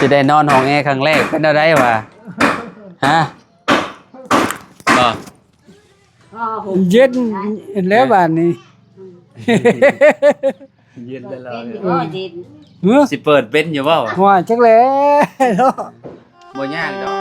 จะได้นอนห้องแอร์ครั้งแรกเป็นอะไรวะฮะบ่ เย็นแล้วบ้านนี้ เย็นได้แล้ว เย็น สิเปิดเป็นอยู่เปล่า ว่าจักแล้ว บ่ยากดอก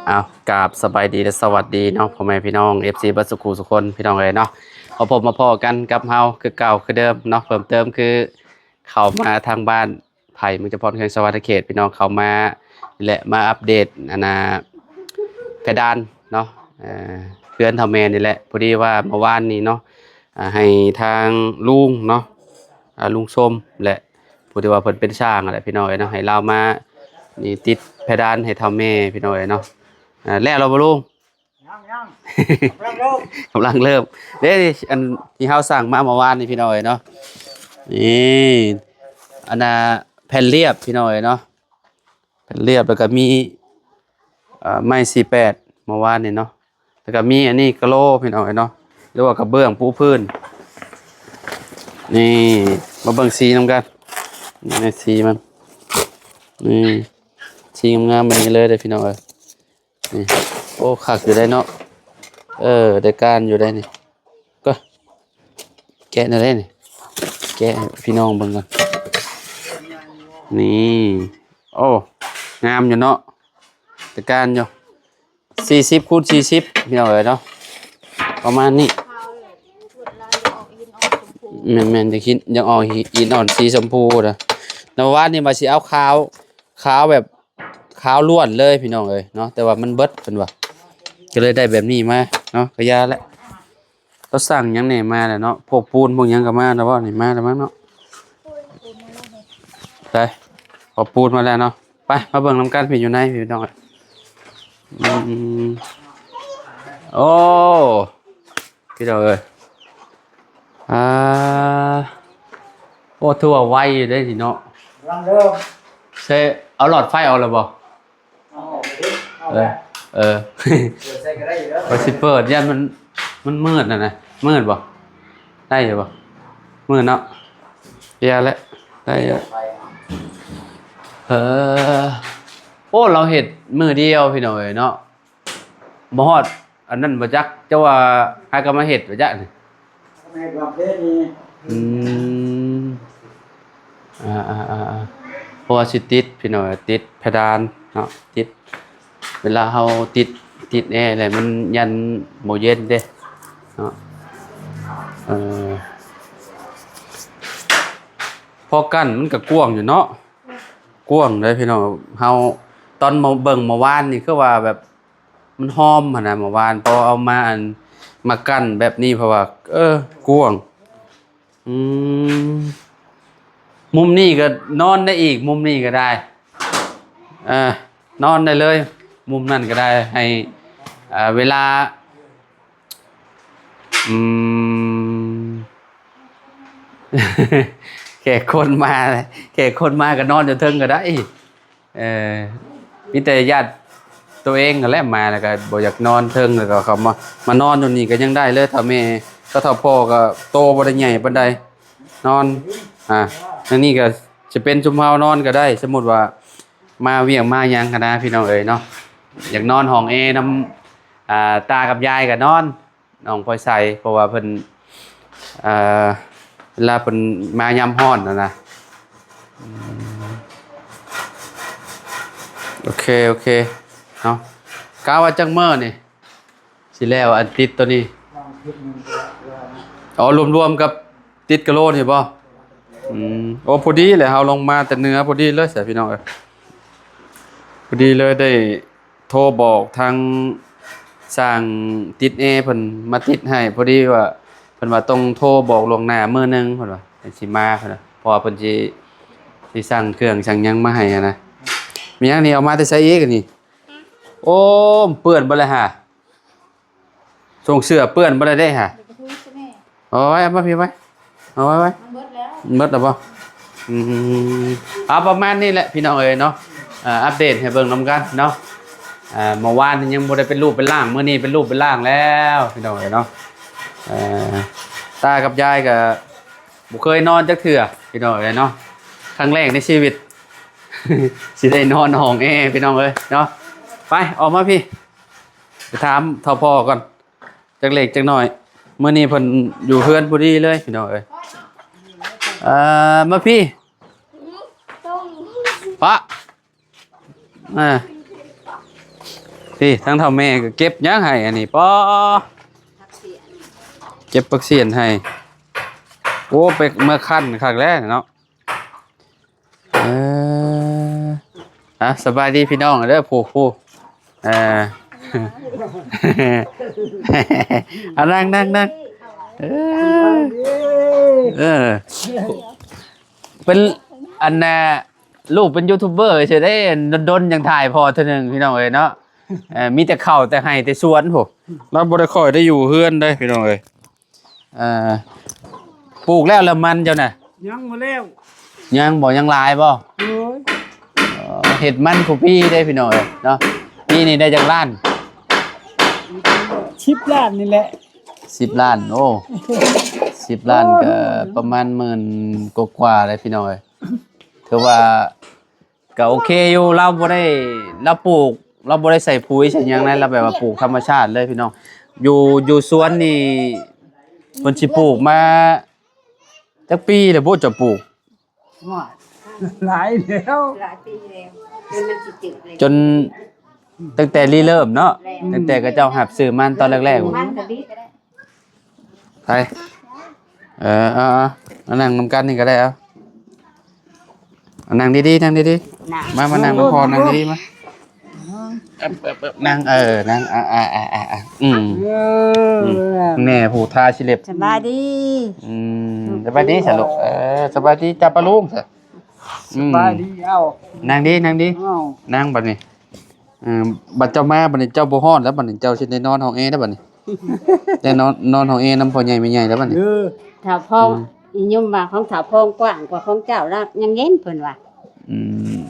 อ้าวกราบสบายดีและสวัสดีเนาะพ่อแม่พี่น้อง FC บัสสุขุสุคนพี่น้องเลยเนาะพอผมมาพอกันกับเฮาคือเก่าคือเดิมเนาะเพิ่มเติมคือเข้ามาทางบ้านไผ่เมืองเฉพาะเขตสวัสดิ์เขตพี่น้องเข้ามาและมาอัปเดตเพดานเนาะเพื่อนทำแมนนี่แหละพอดีว่าเมื่อวานนี้เนาะให้ทางลุงเนาะลุงส้มและพอดีว่าเพิ่นเป็นช่างอะไรพี่น้องเนาะให้เรามานี่ติดเพดานให้ทำแม่พี่น้องเนาะแล้วเราบ่ลุง ยังๆ กำลังเริ่มเด้อันที่เฮาสั่งมาเมื่อวานนี่พี่น้อยเนาะนี่อันน่ะแผ่นเรียบพี่น้อยเนาะแผ่นเรียบแล้วก็มีไม้48เมื่อวานนี่เนาะแล้วก็มีอันนี้กะโหลพี่น้อยเนาะหรือว่ากระเบื้องปูพื้นนี่มาเบิ่งสีนำกันนี่สีมันนี่สีงามๆแบบนี้เลยเด้อพี่น้อยนี่โอ้คักอยู่ได้เนาะได้การอยู่ได้นี่ก็แกะได้นี่แกะพี่น้องเบิ่งกันนี่โอ้งามอยู่เนาะได้การอยู่40 คูณ 40พี่น้องเอ้ยเนาะประมาณนี้แม่นๆจะคิดยังออกหินอ่อนสีชมพูนะแต่ว่านี่มาสิเอาขาวแบบขาวล้วนเลยพี่น้องเอ้ยเนาะแต่ว่ามันเบิดเพิ่นว่าก็เลยได้แบบนี้มาเนาะก็ยาแล้วเราสั่งหยังแหน่มาแล้วเนาะพวกปูนพวกหยังก็มาแล้วบ่นี่มาแล้วมั้งเนาะไปพอปูนมาแล้วเนาะไปมาเบิ่งนำกันพี่อยู่ไหนพี่น้องโอ้พี่น้องเอ้ยโอ้ทั่วไวอยู่ได้สิเนาะ ยังเด้อ เซเอาหลอดไฟเอาแล้วบ่ เอา เออ ใส่ก็ได้อยู่เด้อ ไปสิเปิดยันมันมืดนะมืดบ่ได้อยู่บ่มืดเนาะเยาแล้วได้อยู่โอ้เราเห็ดมือเดียวพี่หน่อยเนาะบ่ฮอดอันนั้นบ่จักเจ้าว่าหาก็มาเฮ็ดบ่จักนี่ ในความเพศนี้ อืมเพราะว่าสิติดพี่หน่อยติดเพดานเนาะติดเวลาเฮาติดแอร์อะไรมันยันบ่เย็นเด้เนาะพอกั้นมันก็กว้างอยู่เนาะกว้างเลยพี่น้องเฮาตอนมาเบิ่งเมื่อวานนี่คือว่าแบบมันหอมหั่นน่ะเมื่อวานพอเอามากั้นแบบนี้เพราะว่ากว้างมุมนี้ก็นอนได้อีกมุมนี้ก็ได้นอนได้เลยมุมนั่นก็ได้ให้เวลาแขกคนมาก็นอนอยู่เทิงก็ได้มีแต่ญาติตัวเองก็แหละมาแล้วก็บ่อยากนอนเทิงแล้วก็เขามานอนอยู่นี่ก็ยังได้เลยถ้าแม่ก็ถ้าพ่อก็โตบ่ได้ใหญ่ปานใดนอนอันนี้ก็จะเป็นชุมเฮานอนก็ได้สมมุติว่ามาเวียงมาหยังกันนะพี่น้องเอ๋ยเนาะอยากนอนห้องนำตากับยายก็นอนน้องพลอยใส่เพราะว่าเพิ่นเวลาเพิ่นมายามร้อนนะโอเคเนาะกะว่าจังมื้อนี่สิแล้วอันติดตัวนี้อ๋อรวมๆกับติดกะโหลนี่บ่โอ้พอดีแหละเฮาลงมาแต่เหนือพอดีเลยเสียพี่น้องเอ้ยพอดีเลยได้โทรบอกทางสร้างติดแอร์เพิ่นมาติดให้พอดีว่าเพิ่นว่าต้องโทรบอกล่วงหน้ามื้อนึงเพิ่นว่าสิมาเพิ่นน่ะเพราะว่าเพิ่นสิสั่งเครื่องสั่งหยังมาให้นะมีหยังนี่เอามาแต่ใส่อีกนี่โอ้เปื้อนบ่เลยฮะส่งเสื้อเปื้อนบ่ได้ฮะเอาไว้เอามาพี่ไว้เอาไว้ มันเบิดแล้ว หมดแล้วบ่เอาประมาณนี้แหละพี่น้องเอ้ยเนาะ อัปเดตให้เบิ่งนำกันเนาะเมื่อวานยังบ่ได้เป็นรูปเป็นร่างมื้อนี้เป็นรูปเป็นร่างแล้วพี่น้องเนาะตากับยายก็บ่เคยนอนจักเทื่อพี่น้องเนาะครั้งแรกในชีวิต สิได้นอนห้องแอร์พี่น้องเอ้ยเนาะไปออกมาพี่ไปถามเฒ่าพ่อก่อนจักเล็กจักน้อยมื้อนี้เพิ่นอยู่เฮือนพอดีเลยพี่น้องเอ้ยมาพี่ปะพี่ทั้งเท่าแม่ก็เก็บหยังให้อันนี้ปอเก็บปักเสียนให้โอ้ไปเมื่อคั้นครั้งแรกเนาะสบายดีพี่น้องเด้อผู้นั่งเป็นอันน่ะลูกเป็นยูทูบเบอร์ใช่ได้ดนอย่างถ่ายพอเท่านึงพี่น้องเอ้ยเนาะมีแต่เข้าแต่ให้แต่สวนผมเราบ่ได้ค่อยได้อยู่เฮือนได้พี่น้องเอ้ยปลูกแล้วละมันเจ้าน่ะยังบ่แล้ว ยังหลายบ่เห็ดมันของพี่ได้พี่น้องเอ้ยเนาะพี่นี่ได้จากล้าน10 ล้านนี่แหละ10 ล้านโอ้10 ล้านก็ประมาณ10,000กว่าๆเลยพี่น้องเอ้ยถือว่าก็โอเคอยู่เราบ่ได้ใส่ปุ๋ยใส่หยังนั้นเราแบบว่าปลูกธรรมชาติเลยพี่น้องอยู่สวนนี่เพิ่นสิปลูกมาจักปีแล้วบ่จะปลูกหลายแล้ว หลายปีแล้วจนมันสิจืดเลย จนตั้งแต่เริ่มเนาะตั้งแต่ก็เจ้าหับซื้อมันตอนแรกๆ มันก็ดีก็ได้ ไปนั่งนำกันนี่ก็ได้เอานั่งดีๆนั่งดีๆมานั่งพอนั่งดีๆมานั่งนั่งแน่ผู้ทาชิเล็บสบายดีสบายดีสะลูกสบายดีจับปลาลุงสะสบายดีเอานั่งดีนั่งบัดนี้บัดเจ้ามาบัดนี้เจ้าบ่ฮ้อนแล้วบัดนี้เจ้าสิได้นอนห้องแอร์ได้บัดนี้ได้นอนห้องแอร์นำพ่อใหญ่แม่ใหญ่แล้วบัดนี้ถ้าพ่ออียมว่าของถ้าพ่อกว้างกว่าของเจ้าแล้วยังเย็นเพิ่นว่า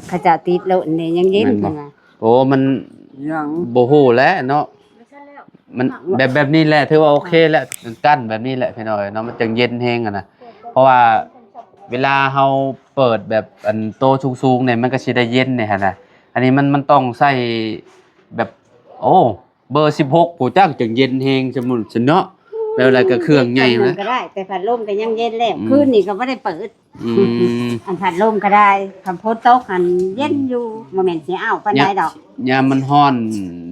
เขาเจ้าติดโลดนี่ยังเย็นเพิ่นว่าโอ้มันยังบ่ฮู้แล้วเนาะมันแบบนี้แหละถือว่าโอเคแล้วกั้นแบบนี้แหละพี่น้อยเนาะมันจังเย็นแฮงอ่ะนะเพราะว่าเวลาเฮาเปิดแบบอันโตสูงๆเนี่ยมันก็สิได้เย็นเนี่ยหั่นน่ะอันนี้มันต้องใส่แบบโอ้เบอร์16ผู้จักจังเย็นแฮงสมุนเนาะแล้วอะไรก็เครื่องใหญ่นะก็ได้แต่พัดลมก็ยังเย็นแล้วคืนนี้ก็บ่ได้เปิดอันพัดลมก็ได้คำโพดตกหันเย็นอยู่บ่แม่นสิอ้าวปานใดดอกยามมันร้อน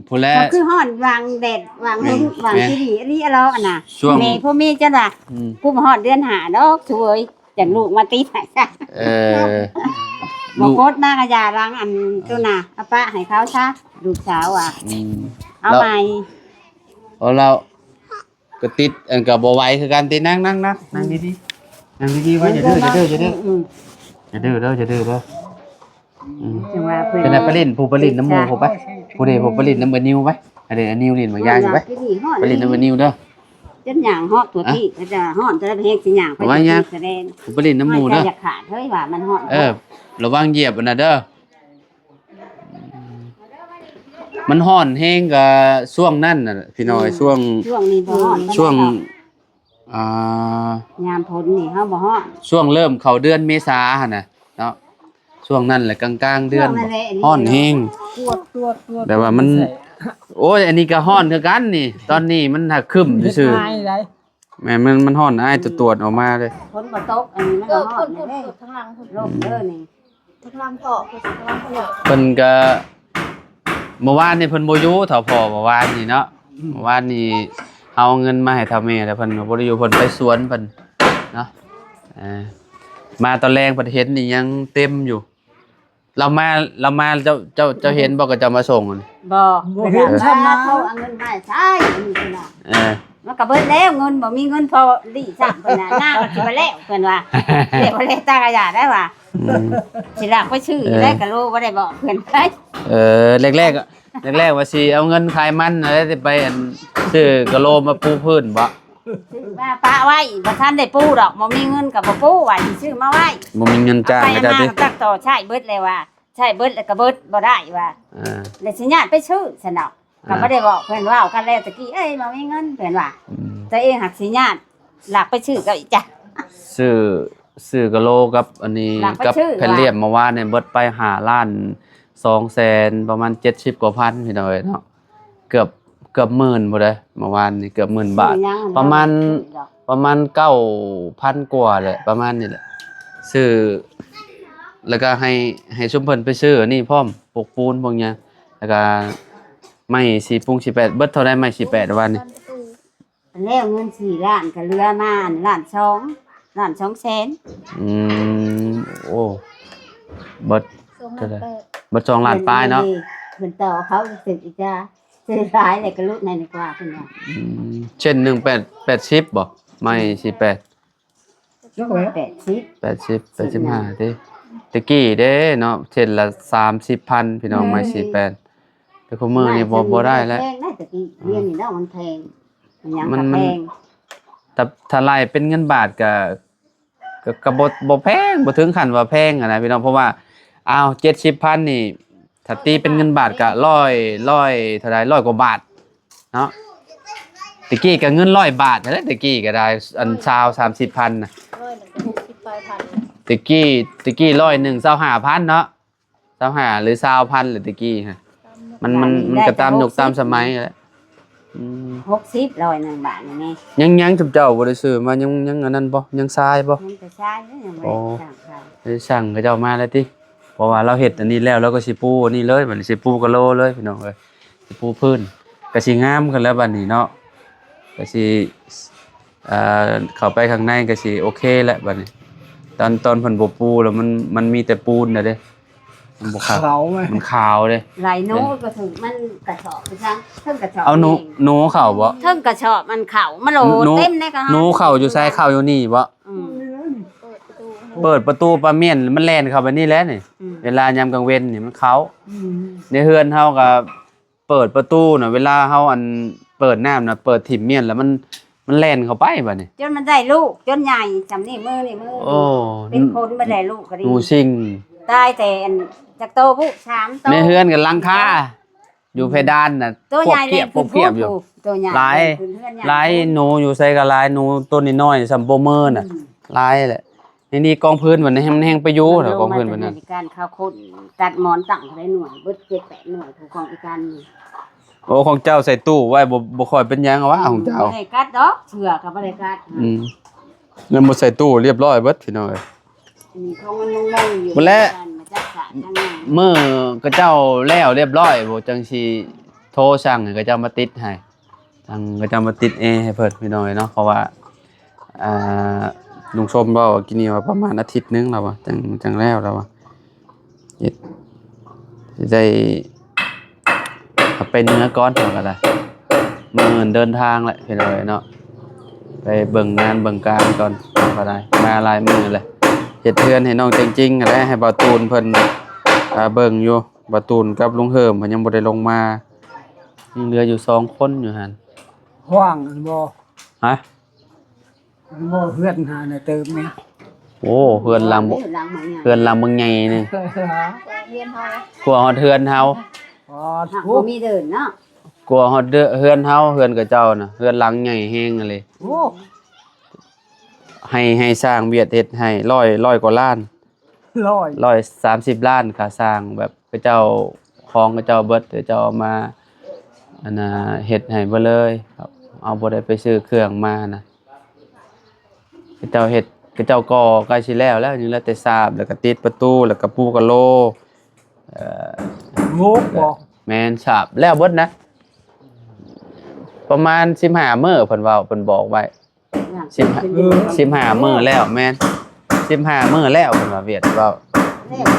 ผู้แลก็คือร้อนวางแดดวางลมวางที่ดีอันนี้เราอันน่ะแม่พ่อแม่จังว่ากูมาฮอดเดือน5ดอกสวยจังลูกมาตีให้ซะบ่โพดมากะยาล้างอันตัวน่ะเอาปะให้เขาซะลูกสาวอ่ะเอาใหม่เราก็ติดอันก็บ่ไหวคือกันตินั่งดีๆนั่งดีๆไว้อย่าดื้อเด้อจังว่าเพิ่นไปเล่นผู้ไปเล่นน้ำหมู่ผู้ไปผู้ใดผู้ไปเล่นน้ำเบอร์นิวไปอันนี้นิวเล่นบางอย่างอยู่ไปไปเล่นน้ำเบอร์นิวเด้อจนหยังฮอดตัวที่ก็จะฮอดจะได้ไปเฮ็ดสิหยังไปแสดงผู้ไปเล่นน้ำหมู่เด้ออยากขาดเฮ้ยว่ามันฮอดระวังเหยียบอันน่ะเด้อมันฮ้อนแฮงก็ช่วงนั้นน่ะพี่น้อยช่วงนี้บ่ฮ้อนช่วงยามฝนนี่เฮาบ่ฮ้อนช่วงเริ่มเข้าเดือนเมษาหั่นน่ะเนาะช่วงนั้นแหละกลางๆเดือนฮ้อนแฮงแต่ว่ามันโอ้ยอันนี้ก็ฮ้อนคือกันนี่ตอนนี้มันหักครึ้มซื่อๆแม่มันฮ้อนอ้ายตรวจออกมาเลยฝนบ่ตกอันนี้มันก็ฮ้อนเด้ข้างล่างพุ่นลมนี่ข้างล่างเกาะข้างล่างเกาะเพิ่นก็เมื่อวานนี่เพิ่นบ่อยู่เฒ่าพ่อเมื่อวานนี่เนาะเมื่อวานนี่เอาเงินมาให้เฒ่าแม่แล้วเพิ่นบ่ได้อยู่เพิ่นไปสวนเพิ่นเนาะมาตอนแรกเพิ่นเห็นนี่ยังเต็มอยู่เรามาเจ้าเห็นบ่ก็จะมาส่งบ่เห็นชนะเขาเอาเงินมาใช้นี่น่ะมันก็เบิดแล้วเงินบ่มีเงินพอดีซ้ํเพิ่นน่ะหน้าก็สิบ่แล้วเพิ่นว่าเรียกว่าเลขตากระยาได้ว่าสิรักไปชื่อได้ก็รู้บ่ได้บอกเพิ่นไปแรกว่าสิเอาเงินขายมันอะไรสิไปอันซื้อกะโลมาปูพื้นบ่ซื้อมาปะไว้บ่ทันได้ปูดอกบ่มีเงินก็บ่ปูว่าสิซื้อมาไว้บ่มีเงินจ้างก็ได้ติตักต่อใช้เบิดเลยว่า ใช่เบิดแล้วก็เบิดบ่ได้ว่าแล้วสิญาติไปชื่อสนอกก็บ่ได้บอกเพิ่นว่ากันแล้วตะกี้เอ้ยบ่มีเงินเพิ่นว่าตัวเองหักสิญาติหลักไปชื่อก็อีกจ้ะซื้อกะโลกับอันนี้กับแผ่นเรียบมาว่าเนี่ยเบิดไป5ล้าน200,000ประมาณ70กว่าพันพี่น้อยเนาะเกือบหมื่นบ่ได้เมื่อวานนี่เกือบหมื่นบาทประมาณ 9,000 กว่าแหละประมาณนี้แหละซื้อแล้วก็ให้ชุมเพิ่นไปซื้อนี่พร้อมปลูกปูนพวกเนี้ยแล้วก็ไม้4ปุ้ง48เบิดเท่าใดไม้48วันนี้แล้วเงิน4ล้านก็เหลือมาล้าน2แสนโอ้เบิดเท่าใดเบิด2ล้านปลายเนาะเพิ่นต่อเขาสึกอีกจ้าซื้อหลายแล้วก็ลุในดีกว่าเพิ่นว่าเช่น1880บ่ไม้48 80 85ติตะกี้เด้เนาะเช่นละ 30,000 พี่น้องไม้48แต่คุมื้อนี้บ่ได้แล้วแพงได้ตะกี้เรียนนี่เนาะมันแพงมันยังก็แพงแต่ถ้าไล่เป็นเงินบาทก็บ่แพงบ่ถึงขั้นว่าแพงอะนะพี่น้องเพราะว่าอ้าว 70,000 นี่ถ้าตีเป็นเงินบาทก็100เท่าใด100กว่าบาทเนาะตะกี้ก็เงิน100บาทนั่นแหละตะกี้ก็ได้อัน20-30,000น่ะตะกี้100 1 25,000เนาะ25หรือ20,000หรือตะกี้ฮะมันก็ตามยุคตามสมัยแหละ60 100 1บาทนี่ยังเจ้าบ่ได้ซื้อมายังอันนั้นบ่ยังทรายบ่ยังแต่ทรายยังบ่ได้สั่งเขาเจ้ามาแล้วติเพราะว่าเราเฮ็ดอันนี้แล้วเราก็สิปูอันนี้เลยบัดนี้สิปูกะโลเลยพี่น้องเอ้ยสิปูพื้นก็สิงามขึ้นแล้วบัดนี้เนาะก็สิเข้าไปข้างในก็สิโอเคแล้วบัดนี้ตอนเพิ่นบ่ปูแล้วมันมีแต่ปูนน่ะเด้มันบ่ขาวมันขาวเด้หลายโนก็ถึงมันกระสอบไปซังเทิงกระสอบเอาหนูเข้าบ่เทิงกระสอบมันเข้ามันโหลเต็มได้ก็หนูเข้าอยู่ไสเข้าอยู่นี่บ่เปิดประตูปลาเมี่ยนมันแล่นเข้าไปนี่แล้วนี่เวลายามกลางเว้นนี่มันเข้าในเฮือนเฮาก็เปิดประตูน่ะเวลาเฮาอันเปิดน้ำน่ะเปิดถิ่มเมี่ยนแล้วมันแล่นเข้าไปบัดนี้จนมันได้ลูกจนใหญ่จำนี่มือโอ้เป็นคนบ่ได้ลูกก็ดีหนูซิงตายแต่จากโตผู้3โตในเฮือนกับหลังคาอยู่เพดานน่ะตัวใหญ่เลยพวกเพียบอยู่หลายหนูอยู่ใส่กับหลายหนูตัวน้อยๆซัมโบเมอร์น่ะหลายแหละนี่กองพื้นบัดนี้มันแห้งไปอยู่เด้อกองพื้นบัดนั้นการเข้าคนตัดหมอนตั้งได้หน่วยเบิด7-8หน่วยผู้ของอีการนี่โอ้ของเจ้าใส่ตู้ไว้บ่ค่อยเป็นหยังวะของเจ้าบ่ได้กัดดอกเชือกก็บ่ได้กัดเงินบ่ใส่ตู้เรียบร้อยเบิดพี่น้องเอ้ยนี่ของมันงงๆอยู่บ่แล้วมื้อก็เจ้าแล้วเรียบร้อยบ่จังสิโทรสั่งให้ก็เจ้ามาติดให้ทางก็เจ้ามาติดให้เพิ่นพี่น้องเนาะเพราะว่าลุงชมเว้ากินนี่ว่าประมาณอาทิตย์นึงแล้วว่าจังแล้วแล้วว่าเฮ็ดสิได้ไปเนื้อก้อนก็ได้มื้อเดินทางแหละพี่น้องเนาะไปเบิ่งงานเบิ่งการก่อนก็ได้มาหลายมื้อเลยเฮ็ดเทือนให้น้องจริงๆแหละให้บ่าวตูนเพิ่นเบิ่งอยู่บ่าวตูนกับลุงเฮิมเพิ่นยังบ่ได้ลงมายังเหลืออยู่2คนอยู่หั่นว่างบ่ฮะบ่เฮือนหาน่ะเติมนี่โอ้เฮือนหลังเบิ่งใหญ่นี่เฮือนเฮาครัวฮอดเฮือนเฮาบ่มีเดินเนาะกลัวฮอดเฮือนเฮาเฮือนกับเจ้าน่ะเฮือนหลังใหญ่แฮงเลยโอ้ให้สร้างเวียดเฮ็ดให้100กว่าล้าน130ล้านค่าสร้างแบบพระเจ้าของพระเจ้าเบิดพระเจ้าเอามาอันน่ะเฮ็ดให้เบิดเลยครับเอาบ่ได้ไปซื้อเครื่องมานะพระเจ้าเฮ็ดพระเจ้าก่อใกล้สิแล้วยังเหลือแต่ฉาบแล้วก็ติดประตูแล้วก็ปูกะโลงกบ่แม่นฉาบแล้วเบิดนะประมาณ15มื้อเพิ่นเว้าเพิ่นบอกไว้15มื้อแล้วแม่น15มื้อแล้วเพิ่นว่าเวียดเว้า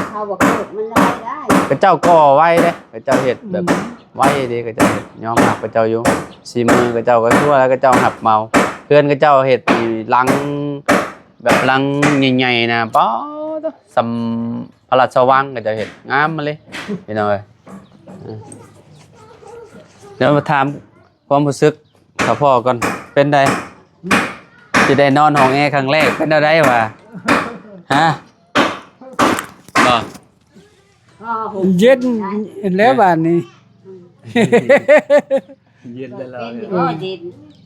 เขาบ่เกิดมันได้พระเจ้าก่อไว้เด้พระเจ้าเฮ็ดแบบไว้เด้พระเจ้าเฮ็ดยอมรับพระเจ้าอยู่4มื้อพระเจ้าก็ทั่วแล้วพระเจ้าหับเมาเพื่อนพระเจ้าเฮ็ดหลังแบบหลังใหญ่ๆนะป๊อดสำพระราชวังก็จะเฮ็ดงามมาเลยพี่น้องเอ้ยเดี๋ยวมาถามความรู้สึกกับพ่อก่อนเป็นไดสิได้นอนห้องแอร์ครั้งแรกเป็นได้วะฮะบ่ เย็นแล้วบ้านนี้ เย็นแล้ว เป็นอยู่บ่เย็น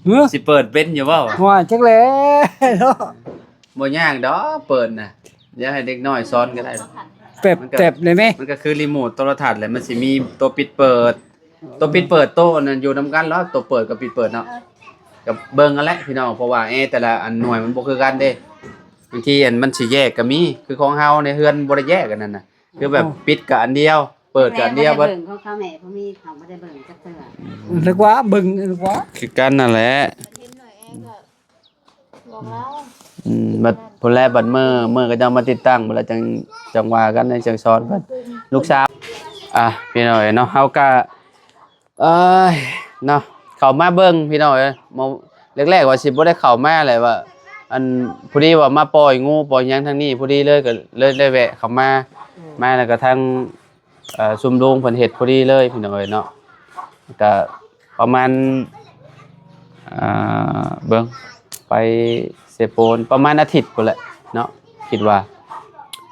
เฮ้อ สิเปิดเป็นอยู่เปล่า ว่าจักแล้ว บ่ยากดอกเปิดน่ะอย่าให้เด็กน้อยซ้อนก็ได้ แป๊บๆเลยไหม มันก็คือรีโมทโทรทัศน์แหละมันสิมีตัวปิดเปิด ตัวปิดเปิดโต๊ะนั่นอยู่นำกันแล้วตัวเปิดกับปิดเปิดเนาะกับเบิ่งกันแหละพี่น้องเพราะว่าแต่ละอันหน่วยมันบ่คือกันเด้บางทีอันมันสิแยกก็มีคือของเฮาในเฮือนบ่ได้แยกกันนั่นน่ะคือแบบปิดกับอันเดียว เปิดกับอันเดียว เบิ่ เบิด งของเขาแม่เขามีเขาบ่ได้เบิ่งจักเทื่อ นึกว่าเบิ่งนึกว่า คือกันนั่นแหละ เห็นหน่อยแองก็บอกแล้ว บัดพุ่นแลบัดมื้อก็จะมาติดตั้งบัดแล้วจังว่ากันในจังสอนเพิ่นลูกสาวพี่น้อยเนาะเฮาก็เอ้ยเนาะเข้ามาเบิ่งพี่น้อยมาแรกๆว่าสิบ่ได้เข้ามาเลยว่าอันพอดีว่ามาปล่อยงูปล่อยหยังทางนี้พอดีเลยก็เลยแวะเข้ามาแล้วก็ทางซุมโรงเพิ่นเฮ็ดพอดีเลยพี่น้อยเนาะก็ประมาณเบิ่งไปเซโปนประมาณอาทิตย์พุ่นแหละเนาะคิดว่า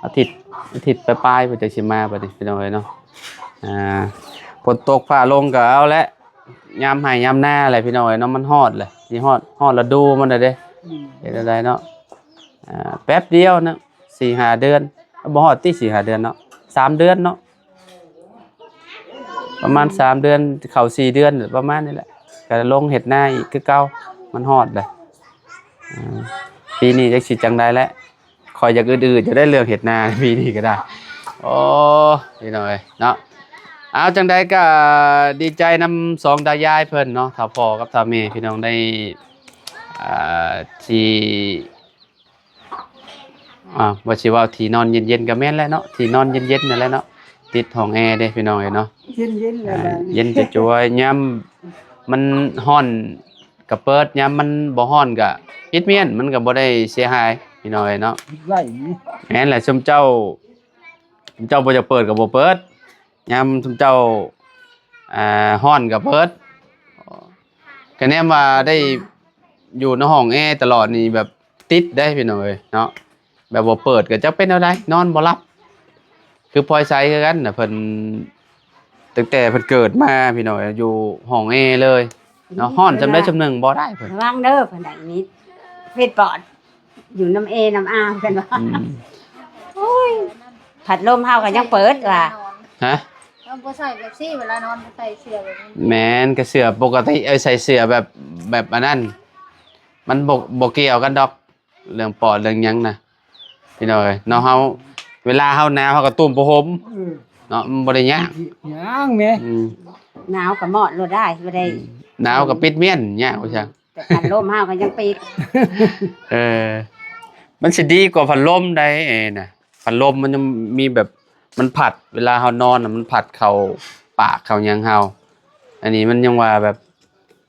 อาทิตย์ปลายๆเพิ่นจะสิมาบัดนี้พี่น้อยเนาะฝนตกฟ้าลงก็เอาละยามให้ยามหน้าอะไรพี่น้อยเนาะมันฮอดเลยสิฮอดฤดูมันน่ะเด้เฮ็ดได้เนาะแป๊บเดียวนะ 4-5 เดือนบ่ฮอดติ 4-5 เดือนเนาะ3 เดือนเนาะประมาณ3 เดือนเข้า4 เดือนประมาณนี้แหละก็ลงเฮ็ดหน้าอีกคือเก่ามันฮอดเลยปีนี้จักสิจังได๋แหละคอยอย่างอื่นๆจะได้เรื่องเฮ็ดหน้าปีนี้ก็ได้โอ้พี่น้อยเนาะเอาจังใดก็ดีใจนำ2ตายายเพิ่นเนาะถ้าพ่อกับถ้าแม่พี่น้องได้ที่บ่สิว่าที่นอนเย็นๆก็แม่นแล้วเนาะที่นอนเย็นๆนั่นแหละเนาะติดห้องแอร์เด้พี่น้องเนาะ เย็นๆแล้วบ้านนี้ เย็นจะจวยยามมันร้อนก็เปิดยามมันบ่ร้อนก็ปิดเมียนมันก็บ่ได้เสียหายพี่น้องเนาะ ไว้นี่ แม่นแหละซุมเจ้าบ่จะเปิดก็บ่เปิดยามซุมเจ้าร้อนก็เปิดก็แน่ว่าได้อยู่ในห้องแอร์ตลอดนี่แบบติดได้พี่น้องเอ้ยเนาะแบบบ่เปิดก็จะเป็นอะไรนอนบ่หลับคือพลอยไซคือกันน่ะเพิ่นตั้งแต่เพิ่นเกิดมาพี่น้องอยู่ห้องแอร์เลยเนาะร้อนจำได้จำหนึ่งบ่ได้เพิ่น ระวังเด้อเพิ่นได้มีเวทปอด อยู่น้ำเอน้ำอาเพิ่นว่าโอ้ยพัดลมเฮาก็ยังเปิดว่ะ ฮะ เราบ่ใส่แบบซี่เวลานอนบ่ใส่เสื้อแบบนี้ แม่นก็เสื้อปกติใส่เสื้อแบบอันนั้นมันบ่เกี่ยวกันดอกเรื่องปอดเรื่องหยังน่ะพี่น้องเอ้ยเนาะเฮาเวลาเฮาหนาวเฮาก็ตุ้มผ้าห่มเนาะมันบ่ได้ยาก ย่างแม่ หนาวก็หมอดโลดได้บ่ได้ หนาวก็ปิดเมียนยากว่าซั่น แต่พัดลมเฮาก็ยังปิด มันสิดีกว่าพัดลมได้น่ะพัดลมมันจะมีแบบมันผัดเวลาเฮานอนน่ะมันผัดเข้าปากเข้าหยังเฮาอันนี้มันยังว่าแบบ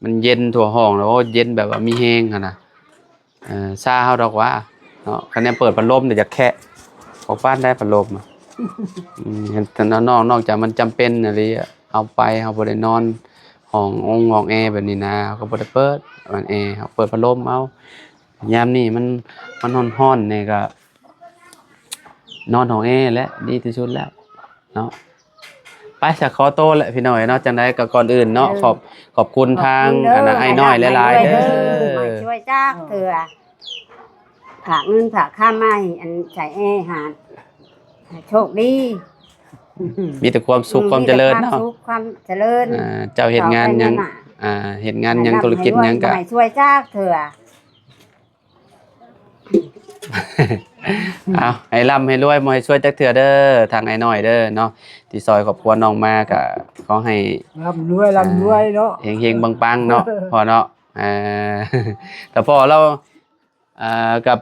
มันเย็นทั่วห้องแล้วเย็นแบบว่ามีแฮงหั่นน่ะซ่าเฮาดอกว่าเนาะคันแนนเปิดพัดลมเดี๋ยวจะแคะออกบ้านได้พัดลมอ่ะแต่นอกจากมันจำเป็นอะไรเอาไปเฮาบ่ได้นอนห้องแอร์แบบนี้นะเขาบ่ได้เปิดแอร์เฮาเปิดพัดลมเอายามนี้มันร้อนๆนี่ก็นอนห้องแอร์และดีที่สุดแล้วเนาะไปสักขอโตแหละพี่น้อยเนาะจังได๋ก็ก่อนอื่นเนาะขอบคุณทางไอ้น้อยหลายๆเด้อ มาช่วยจ้าเถื่อฝากเงินฝากค่าไม้อันใส่แอร์หาโชคดี มีแต่ความสุขความเจริญเนาะ มีแต่ความสุขความเจริญ เจ้าเฮ็ดงานหยังเฮ็ดงานหยังธุรกิจหยังก็ ให้ช่วยจ้าเถื่อ เอาให้ร่ำให้รวยบ่ให้ช่วยจักเทื่อเด้อทางไอ้น้อยเด้อเนาะที่ซอยครอบครัวน้องมาก็ขอให้ ร่ำรวยเนาะ เฮงๆปังๆเนาะพ่อเนาะแต่พ่อเรากับ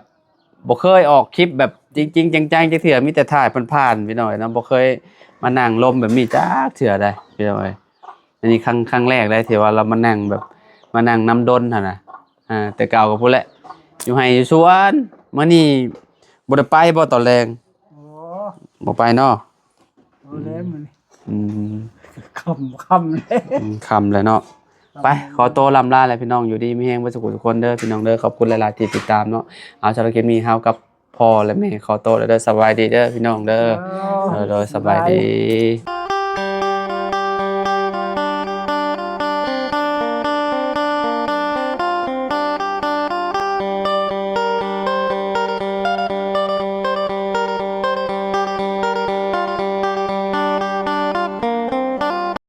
บ่เคยออกคลิปแบบจริงๆจังๆจักเทื่อมีแต่ถ่ายผ่านๆพี่น้อยเนาะบ่เคยมานั่งลมแบบนี้จักเทื่อใดพี่น้อยอันนี้ครั้งแรกเลยที่ว่าเรามานั่งแบบมานั่งนำดนหั่นน่ะแต่เก่าก็พูดแหละอยู่ให้อยู่สวนมื้อนี้บ่ได้ไปบ่ตอนแรง โอ้ บ่ไปเนาะ โหแล้วมัน อืม คำเลย คำเลยเนาะไปขอตัวลำลาเลยพี่น้องอยู่ดีมีแฮงบ่สุขทุกคนเด้อพี่น้องเด้อขอบคุณหลายๆที่ติดตามเนาะเอาสำหรับคลิปนี้เฮากับ พ่อและแม่ขอโตวแล้วเด้อสบายดีเด้อพี่น้องเด้อโดยสบายดี